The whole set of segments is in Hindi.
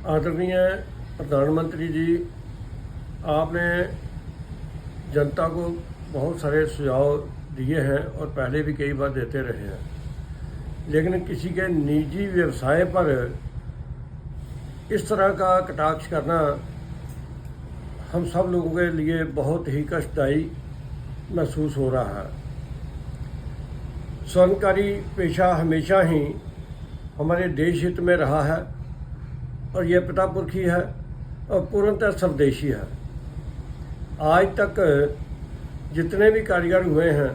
आदरणीय प्रधानमंत्री जी, आपने जनता को बहुत सारे सुझाव दिए हैं और पहले भी कई बार देते रहे हैं, लेकिन किसी के निजी व्यवसाय पर इस तरह का कटाक्ष करना हम सब लोगों के लिए बहुत ही कष्टदायी महसूस हो रहा है। स्वर्णकारी पेशा हमेशा ही हमारे देश हित में रहा है और यह पितापुरखी है और पूर्णतः स्वदेशी है। आज तक जितने भी कारीगर हुए हैं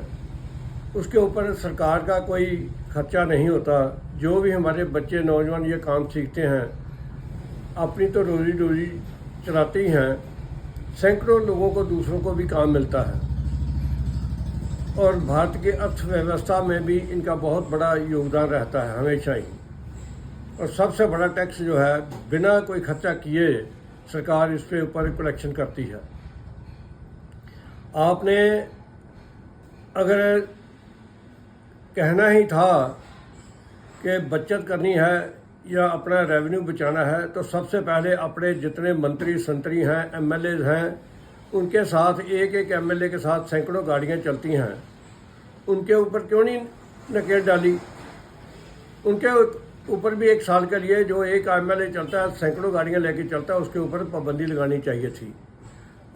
उसके ऊपर सरकार का कोई खर्चा नहीं होता। जो भी हमारे बच्चे नौजवान ये काम सीखते हैं अपनी तो रोजी रोजी चलाते ही हैं, सैकड़ों लोगों को दूसरों को भी काम मिलता है और भारत की अर्थव्यवस्था में भी इनका बहुत बड़ा योगदान रहता है हमेशा ही। और सबसे बड़ा टैक्स जो है बिना कोई खर्चा किए सरकार इस पे ऊपर कलेक्शन करती है। आपने अगर कहना ही था कि बचत करनी है या अपना रेवेन्यू बचाना है तो सबसे पहले अपने जितने मंत्री संतरी हैं, एमएलए हैं, उनके साथ एक एक एमएलए के साथ सैकड़ों गाड़ियां चलती हैं, उनके ऊपर क्यों नहीं नकेल डाली? उनके ऊपर भी एक साल के लिए जो एक एमएलए चलता है सैकड़ों गाड़ियां लेके चलता है, उसके ऊपर पाबंदी लगानी चाहिए थी।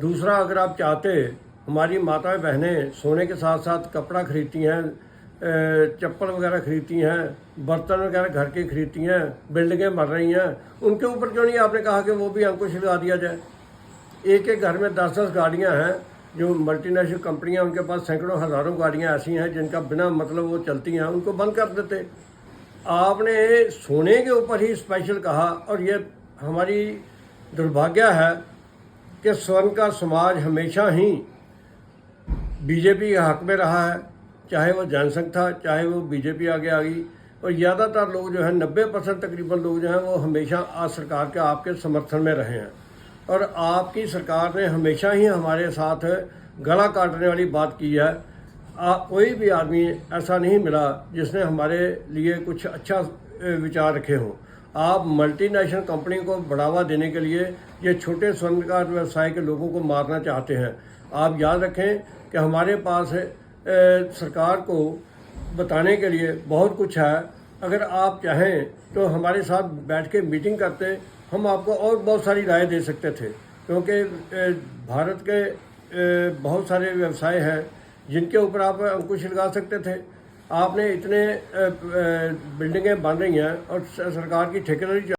दूसरा, अगर आप चाहते, हमारी माताएं बहनें सोने के साथ साथ कपड़ा खरीदती हैं, चप्पल वगैरह खरीदती हैं, बर्तन वगैरह घर के खरीदती हैं, बिल्डिंगें बन रही हैं, उनके ऊपर क्यों नहीं आपने कहा कि वो भी अंकुश लगा दिया जाए? एक एक घर में 10-10 गाड़ियां हैं, जो मल्टीनेशनल कंपनियां, उनके पास सैकड़ों हज़ारों गाड़ियां ऐसी हैं जिनका बिना मतलब वो चलती हैं, उनको बंद कर देते। आपने सोने के ऊपर ही स्पेशल कहा और ये हमारी दुर्भाग्य है कि स्वर्ण का समाज हमेशा ही बीजेपी के हक में रहा है, चाहे वो जनसंघ था, चाहे वो बीजेपी आगे आ गई। और ज़्यादातर लोग जो है 90% तकरीबन लोग जो हैं वो हमेशा आज सरकार के आपके समर्थन में रहे हैं और आपकी सरकार ने हमेशा ही हमारे साथ गला काटने वाली बात की है। कोई भी आदमी ऐसा नहीं मिला जिसने हमारे लिए कुछ अच्छा विचार रखे हों। आप मल्टीनेशनल कंपनी को बढ़ावा देने के लिए ये छोटे स्वर्णकार व्यवसाय के लोगों को मारना चाहते हैं। आप याद रखें कि हमारे पास सरकार को बताने के लिए बहुत कुछ है। अगर आप चाहें तो हमारे साथ बैठ के मीटिंग करते, हम आपको और बहुत सारी राय दे सकते थे, क्योंकि भारत के बहुत सारे व्यवसाय हैं जिनके ऊपर आप अंकुश लगा सकते थे। आपने इतने बिल्डिंगें बन रही हैं और सरकार की ठेकेदारी